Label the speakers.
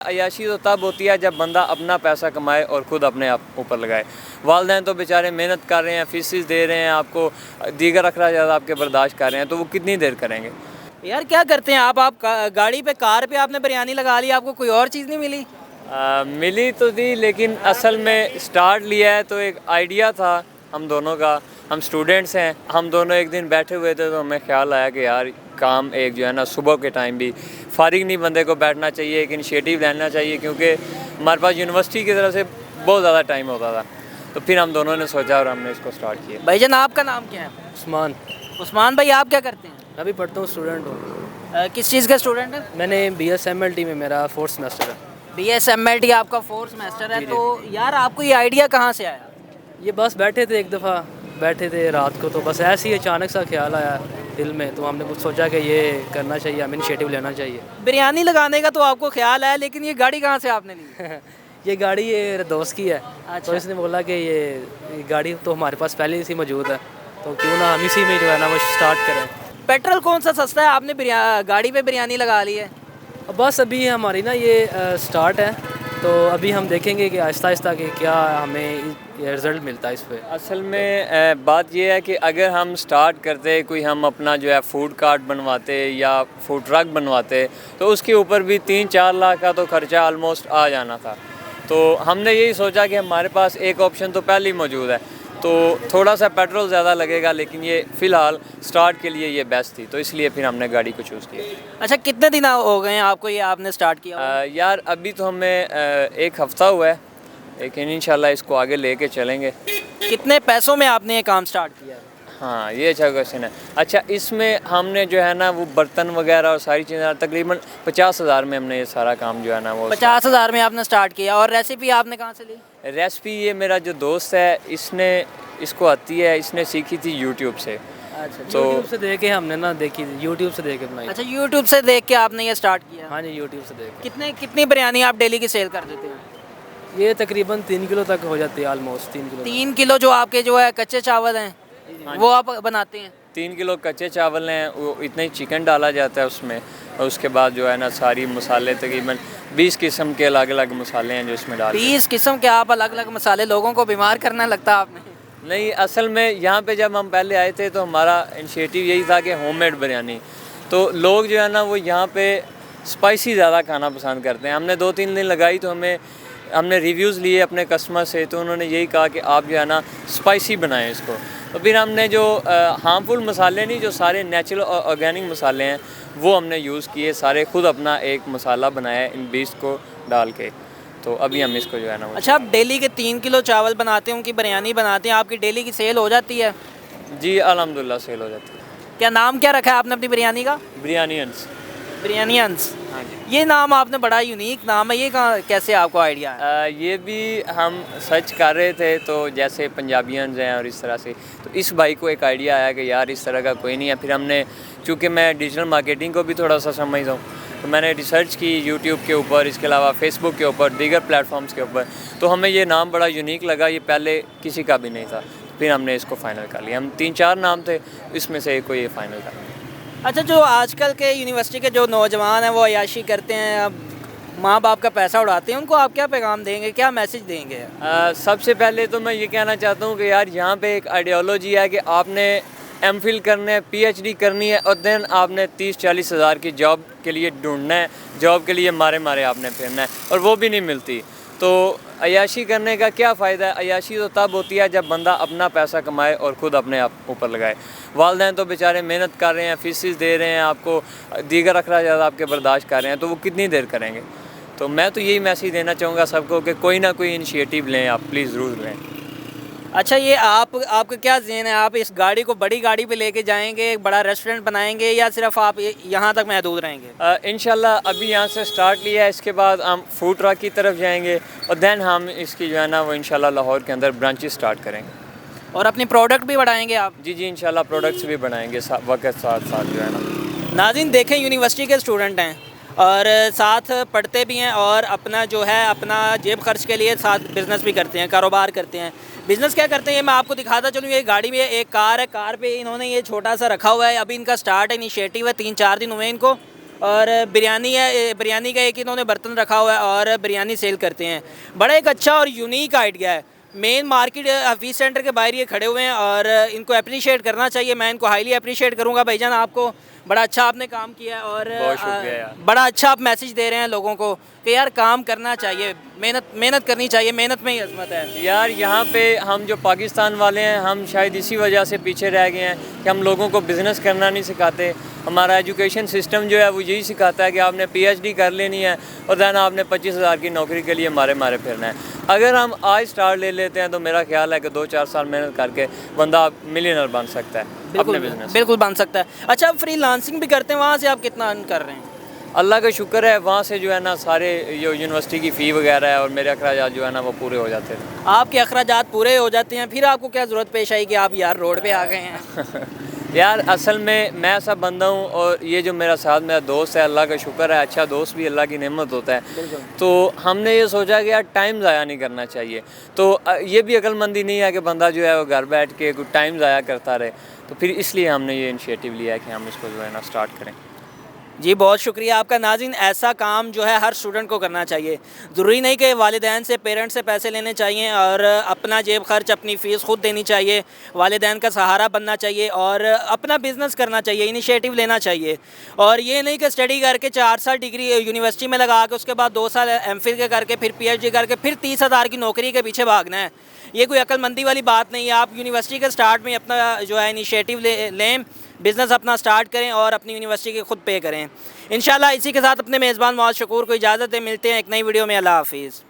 Speaker 1: अय्याशी तो तब होती है जब बंदा अपना पैसा कमाए और ख़ुद अपने आप ऊपर लगाए। वालिदैन तो बेचारे मेहनत कर रहे हैं, फीसिस दे रहे हैं आपको, दीगर अखराज आपके बर्दाश्त कर रहे हैं, तो वो कितनी देर करेंगे।
Speaker 2: यार क्या करते हैं आप गाड़ी पे कार पे आपने बिरयानी लगा ली, आपको कोई और चीज़ नहीं मिली?
Speaker 1: मिली तो थी, लेकिन असल में स्टार्ट लिया है तो एक आइडिया था हम दोनों का। हम स्टूडेंट्स हैं, हम दोनों एक दिन बैठे हुए थे तो हमें ख्याल आया कि यार काम एक जो है ना सुबह के टाइम भी फारिग नहीं बंदे को बैठना चाहिए, एक इनिशिएटिव लेना चाहिए, क्योंकि हमारे पास यूनिवर्सिटी की तरफ से बहुत ज़्यादा टाइम होता था। तो फिर हम दोनों ने सोचा और हमने इसको स्टार्ट किया।
Speaker 2: भाईजान आपका नाम क्या है?
Speaker 3: उस्मान।
Speaker 2: उस्मान भाई आप क्या करते हैं?
Speaker 3: अभी पढ़ता हूँ, स्टूडेंट हूँ।
Speaker 2: किस चीज़ का स्टूडेंट है?
Speaker 3: मैंने BSMLT में मेरा 4th सेमेस्टर है।
Speaker 2: BSMLT आपका 4th सेमेस्टर है, तो यार आपको ये आइडिया कहाँ से आया?
Speaker 3: ये बस बैठे थे, एक दफ़ा बैठे थे रात को, तो बस ऐसे ही अचानक सा ख्याल आया दिल में, तो हमने कुछ सोचा कि ये करना चाहिए, हमें इनिशिएटिव लेना चाहिए।
Speaker 2: बिरयानी लगाने का तो आपको ख्याल आया, लेकिन ये गाड़ी कहाँ से आपने ली?
Speaker 3: ये गाड़ी ये दोस्त की है।
Speaker 2: अच्छा।
Speaker 3: तो इसने बोला कि ये गाड़ी तो हमारे पास पहले से मौजूद है, तो क्यों ना हम इसी में जो है ना वो स्टार्ट करें।
Speaker 2: पेट्रोल कौन सा सस्ता है, आपने गाड़ी पे बिरयानी लगा ली है?
Speaker 3: बस अभी हमारी ना ये स्टार्ट है, तो अभी हम देखेंगे कि आहिस्ता आहिस्ता कि क्या हमें रिज़ल्ट मिलता है इस पर।
Speaker 1: असल में बात यह है कि अगर हम स्टार्ट करते, कोई हम अपना जो है फूड कार्ट बनवाते या फूड ट्रक बनवाते, तो उसके ऊपर भी 3-4 लाख का तो खर्चा ऑलमोस्ट आ जाना था। तो हमने यही सोचा कि हमारे पास एक ऑप्शन तो पहले ही मौजूद है, तो थोड़ा सा पेट्रोल ज़्यादा लगेगा, लेकिन ये फ़िलहाल स्टार्ट के लिए ये बेस्ट थी, तो इसलिए फिर हमने गाड़ी को चूज़ किया।
Speaker 2: अच्छा, कितने दिन हो गए हैं आपको ये आपने स्टार्ट किया?
Speaker 1: यार अभी तो हमें 1 हफ़्ता हुआ है, लेकिन इंशाल्लाह इसको आगे लेके चलेंगे।
Speaker 2: कितने पैसों में आपने ये काम स्टार्ट किया है?
Speaker 1: हाँ, ये अच्छा क्वेश्चन है। अच्छा, इसमें हमने जो है ना वो बर्तन वगैरह और सारी चीज़ें तकरीबन 50,000 में हमने ये सारा काम जो है ना वो
Speaker 2: 50,000 में आपने स्टार्ट किया। और रेसिपी आपने कहाँ से ली?
Speaker 1: रेसिपी ये मेरा जो दोस्त है इसको आती है, इसने सीखी थी यूट्यूब से।
Speaker 3: अच्छा,
Speaker 1: तो
Speaker 3: यूट्यूब से देख के हमने ना देखी, यूट्यूब से देख के बनाई।
Speaker 2: अच्छा, यूट्यूब से देख के आपने ये स्टार्ट किया?
Speaker 3: हाँ जी, यूट्यूब से देख
Speaker 2: कितनी बिरयानी आप डेली की सेल कर देते हैं?
Speaker 3: के। ये तकरीबन 3 किलो तक हो जाती है, ऑलमोस्ट 3 किलो।
Speaker 2: 3 किलो जो आपके जो है कच्चे चावल हैं वो आप बनाते हैं?
Speaker 1: 3 किलो कच्चे चावल हैं, वो इतना ही चिकन डाला जाता है उसमें, और उसके बाद जो है ना सारी मसाले तकरीबन 20 किस्म के अलग अलग मसाले हैं जो इसमें डाल।
Speaker 2: 20 किस्म के आप अलग अलग मसाले, लोगों को बीमार करना लगता है आपने?
Speaker 1: नहीं, असल में यहाँ पे जब हम पहले आए थे तो हमारा इनिशिएटिव यही था कि होममेड बिरयानी, तो लोग जो है ना वो यहाँ पे स्पाइसी ज़्यादा खाना पसंद करते हैं। हमने 2-3 दिन लगाई तो हमने रिव्यूज़ लिए अपने कस्टमर से, तो उन्होंने यही कहा कि आप जो है ना स्पाइसी बनाएं इसको। तो फिर हमने जो हार्मफुल मसाले नहीं, जो सारे नेचुरल और ऑर्गेनिक मसाले हैं वो हमने यूज़ किए सारे, खुद अपना एक मसाला बनाया इन 20 को डाल के। तो अभी हम इसको जो है ना।
Speaker 2: अच्छा, आप डेली के 3 किलो चावल बनाते हैं, उनकी बिरयानी बनाते हैं, आपकी डेली की सेल हो जाती है?
Speaker 1: जी अल्हम्दुलिल्लाह सेल हो जाती है।
Speaker 2: क्या नाम क्या रखा है आपने अपनी बिरयानी का?
Speaker 1: बिरयानियंस।
Speaker 2: बिरयानियंस।
Speaker 1: हाँ जी।
Speaker 2: ये नाम आपने बड़ा यूनिक नाम है, ये कहाँ कैसे आपको आइडिया है?
Speaker 1: ये भी हम सर्च कर रहे थे, तो जैसे पंजाबियंस हैं और इस तरह से, तो इस भाई को एक आइडिया आया कि यार इस तरह का कोई नहीं है। फिर हमने, चूँकि मैं डिजिटल मार्केटिंग को भी थोड़ा सा समझता हूँ, तो मैंने रिसर्च की यूट्यूब के ऊपर, इसके अलावा फेसबुक के ऊपर, दीगर प्लेटफॉर्म्स के ऊपर, तो हमें ये नाम बड़ा यूनिक लगा, ये पहले किसी का भी नहीं था। फिर हमने इसको फ़ाइनल कर लिया। हम 3-4 नाम थे, इसमें से एक को ये फ़ाइनल कर लिया।
Speaker 2: अच्छा, जो आजकल के यूनिवर्सिटी के जो नौजवान हैं वो अय्याशी करते हैं, अब माँ बाप का पैसा उड़ाते हैं, उनको आप क्या पैगाम देंगे, क्या मैसेज देंगे?
Speaker 1: सबसे पहले तो मैं ये कहना चाहता हूँ कि यार यहाँ पे एक आइडियोलॉजी है कि आपने एमफिल करना है, PhD करनी है, और देन आपने 30-40 हज़ार की जॉब के लिए ढूंढना है, जॉब के लिए मारे आपने फिरना है, और वो भी नहीं मिलती। तो अय्याशी करने का क्या फ़ायदा है? अय्याशी तो तब होती है जब बंदा अपना पैसा कमाए और ख़ुद अपने आप ऊपर लगाए। वालिदैन तो बेचारे मेहनत कर रहे हैं, फीसिस दे रहे हैं आपको, दीगर अखराज आपके बर्दाश्त कर रहे हैं, तो वो कितनी देर करेंगे। तो मैं तो यही मैसेज देना चाहूँगा सबको कि कोई ना कोई इनिशिएटिव लें, आप प्लीज़ ज़रूर लें।
Speaker 2: अच्छा, ये आपका क्या ज़हन है, आप इस गाड़ी को बड़ी गाड़ी पे लेके जाएंगे, एक बड़ा रेस्टोरेंट बनाएंगे, या सिर्फ आप यहाँ तक महदूद रहेंगे?
Speaker 1: इंशाल्लाह अभी यहाँ से स्टार्ट लिया है, इसके बाद हम फूड ट्रक की तरफ जाएंगे, और देन हम इसकी जो है ना वो इंशाल्लाह लाहौर के अंदर ब्रांचेस स्टार्ट करेंगे।
Speaker 2: और अपनी प्रोडक्ट भी बढ़ाएंगे आप?
Speaker 1: जी इंशाल्लाह प्रोडक्ट्स भी बनाएंगे वक्त साथ साथ जो है ना।
Speaker 2: नाज़रीन देखें, यूनिवर्सिटी के स्टूडेंट हैं और साथ पढ़ते भी हैं, और अपना जो है अपना जेब खर्च के लिए साथ बिज़नेस भी करते हैं, कारोबार करते हैं। बिज़नेस क्या करते हैं ये मैं आपको दिखाता चलूँ। ये गाड़ी में एक कार है, कार पे इन्होंने ये छोटा सा रखा हुआ है, अभी इनका स्टार्ट है, इनिशिएटिव है, 3-4 दिन हुए इनको, और बिरयानी है, बिरयानी का एक इन्होंने बर्तन रखा हुआ है और बिरयानी सेल करते हैं। बड़ा एक अच्छा और यूनिक आइडिया है। मेन मार्केट हफीज़ सेंटर के बाहर ये खड़े हुए हैं और इनको अप्रिशिएट करना चाहिए। मैं इनको हाईली अप्रिशिएट करूँगा भाईजान, आपको बड़ा अच्छा आपने काम किया है और
Speaker 1: बहुत शुक्रिया यार।
Speaker 2: बड़ा अच्छा आप मैसेज दे रहे हैं लोगों को कि यार काम करना चाहिए, मेहनत करनी चाहिए, मेहनत में ही अज़मत है।
Speaker 1: यार यहाँ पे हम जो पाकिस्तान वाले हैं, हम शायद इसी वजह से पीछे रह गए हैं कि हम लोगों को बिज़नेस करना नहीं सिखाते। हमारा एजुकेशन सिस्टम जो है वो यही सिखाता है कि आपने पीएचडी कर लेनी है और दैन आपने 25,000 की नौकरी के लिए मारे फिरना है। अगर हम आज स्टार्ट ले लेते हैं तो मेरा ख्याल है कि 2-4 साल मेहनत करके बंदा मिलियनर बन सकता है अपने बिजनेस।
Speaker 2: बिल्कुल बन सकता है। अच्छा, आप फ्रीलांसिंग भी करते हैं, वहाँ से आप कितना अर्न कर रहे हैं?
Speaker 1: अल्लाह का शुक्र है, वहाँ से जो है ना सारे जो यूनिवर्सिटी की फ़ी वगैरह है और मेरे अखराजात जो है ना वो पूरे हो जाते हैं।
Speaker 2: आपके अखराजात पूरे हो जाते हैं, फिर आपको क्या ज़रूरत पेश आई कि आप यार रोड पे आ गए हैं?
Speaker 1: यार असल में मैं ऐसा बंदा हूँ और ये जो मेरा साथ मेरा दोस्त है, अल्लाह का शुक्र है, अच्छा दोस्त भी अल्लाह की नेमत होता है। तो हमने ये सोचा कि यार टाइम ज़ाया नहीं करना चाहिए। तो ये भी अक्लमंदी नहीं है कि बंदा जो है वो घर बैठ के कुछ टाइम ज़ाया करता रहे। तो फिर इसलिए हमने ये इनिशिएटिव लिया है कि हम इसको जो है ना स्टार्ट करें। जी
Speaker 2: बहुत शुक्रिया आपका नाज़रीन। ऐसा काम जो है हर स्टूडेंट को करना चाहिए। ज़रूरी नहीं कि वालिदैन से, पेरेंट्स से पैसे लेने चाहिए और अपना जेब खर्च, अपनी फ़ीस खुद देनी चाहिए। वालिदैन का सहारा बनना चाहिए और अपना बिज़नेस करना चाहिए, इनिशिएटिव लेना चाहिए। और ये नहीं कि स्टडी करके 4 साल डिग्री यूनिवर्सिटी में लगा के उसके बाद 2 साल एमफिल के करके फिर पीएचडी करके फिर 30,000 की नौकरी के पीछे भागना है। ये कोई अक्लमंदी वाली बात नहीं है। आप यूनिवर्सिटी के स्टार्ट में अपना जो है इनिशिएटिव लें, बिज़नेस अपना स्टार्ट करें और अपनी यूनिवर्सिटी के खुद पे करें। इंशाल्लाह इसी के साथ अपने मेज़बान मौज शकूर को इजाज़त दें। मिलते हैं एक नई वीडियो में। अल्लाह हाफिज़।